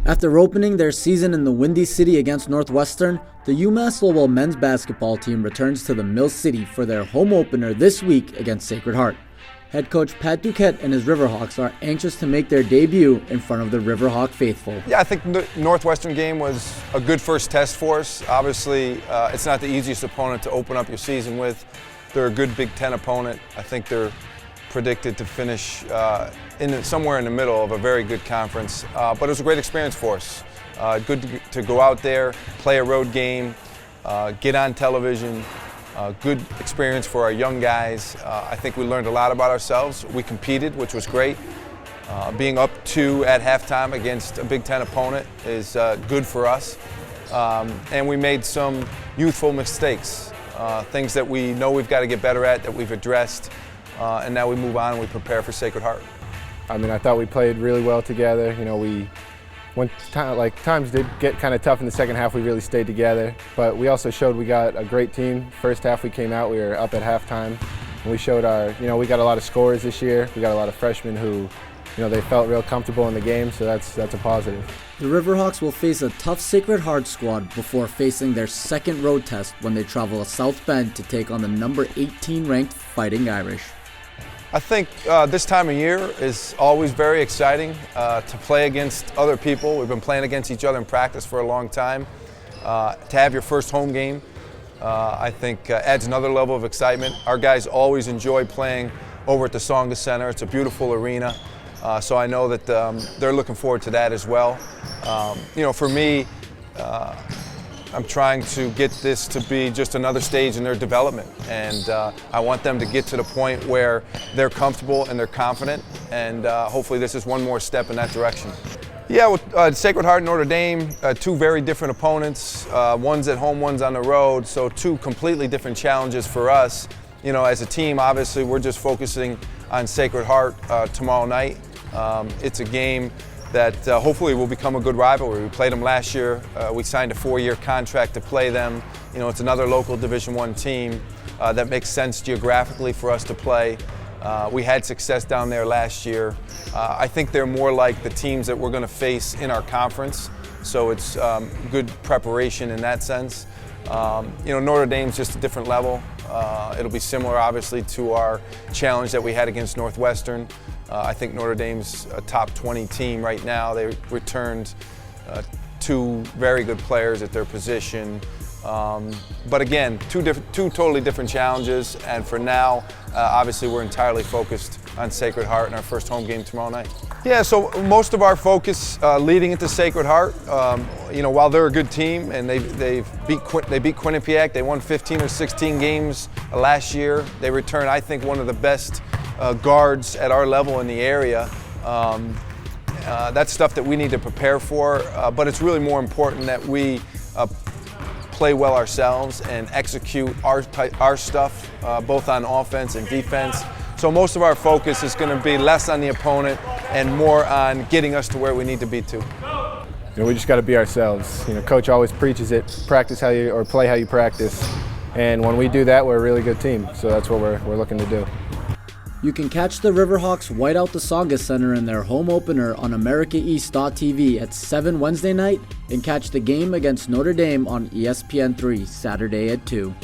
After opening their season in the Windy City against Northwestern, the UMass Louisville men's basketball team returns to the Mill City for their home opener this week against Sacred Heart. Head coach Pat Duquette and his Riverhawks are anxious to make their debut in front of the Riverhawk faithful. Yeah, I think the Northwestern game was a good first test for us. Obviously, it's not the easiest opponent to open up your season with. They're a good Big Ten opponent. I think they're predicted to finish somewhere in the middle of a very good conference. But it was a great experience for us. Good to go out there, play a road game, get on television. Good experience for our young guys. I think we learned a lot about ourselves. We competed, which was great. Being up 2 at halftime against a Big Ten opponent is good for us. And we made some youthful mistakes, things that we know we've got to get better at, that we've addressed. And now we move on and we prepare for Sacred Heart. I thought we played really well together. When times did get kind of tough in the second half, we really stayed together. But we also showed we got a great team. First half we came out, we were up at halftime. And we showed we got a lot of scorers this year. We got a lot of freshmen who, they felt real comfortable in the game, so that's a positive. The Riverhawks will face a tough Sacred Heart squad before facing their second road test when they travel to South Bend to take on the number 18 ranked Fighting Irish. I think this time of year is always very exciting to play against other people. We've been playing against each other in practice for a long time. To have your first home game, I think adds another level of excitement. Our guys always enjoy playing over at the Tsongas Center. It's a beautiful arena, so I know that they're looking forward to that as well. For me, I'm trying to get this to be just another stage in their development, and I want them to get to the point where they're comfortable and they're confident, and hopefully this is one more step in that direction. Yeah, Sacred Heart and Notre Dame, 2 very different opponents. One's at home, one's on the road, so 2 completely different challenges for us. As a team, obviously, we're just focusing on Sacred Heart tomorrow night. It's a game that hopefully will become a good rivalry. We played them last year. We signed a 4-year contract to play them. It's another local Division I team that makes sense geographically for us to play. We had success down there last year. I think they're more like the teams that we're going to face in our conference, so it's good preparation in that sense. Notre Dame's just a different level. It'll be similar, obviously, to our challenge that we had against Northwestern. I think Notre Dame's a top 20 team right now. They returned 2 very good players at their position. But again, two totally different challenges. And for now, obviously, we're entirely focused on Sacred Heart in our first home game tomorrow night. Yeah, so most of our focus leading into Sacred Heart, while they're a good team and they beat Quinnipiac, they won 15 or 16 games last year. They return, I think, one of the best guards at our level in the area. That's stuff that we need to prepare for, but it's really more important that we play well ourselves and execute our stuff, both on offense and defense. So most of our focus is going to be less on the opponent and more on getting us to where we need to be to. We just got to be ourselves. Coach always preaches it: practice how you, or play how you practice. And when we do that, we're a really good team. So that's what we're looking to do. You can catch the Riverhawks white out the Tsongas Center in their home opener on AmericaEast.tv at 7 Wednesday night, and catch the game against Notre Dame on ESPN3 Saturday at 2.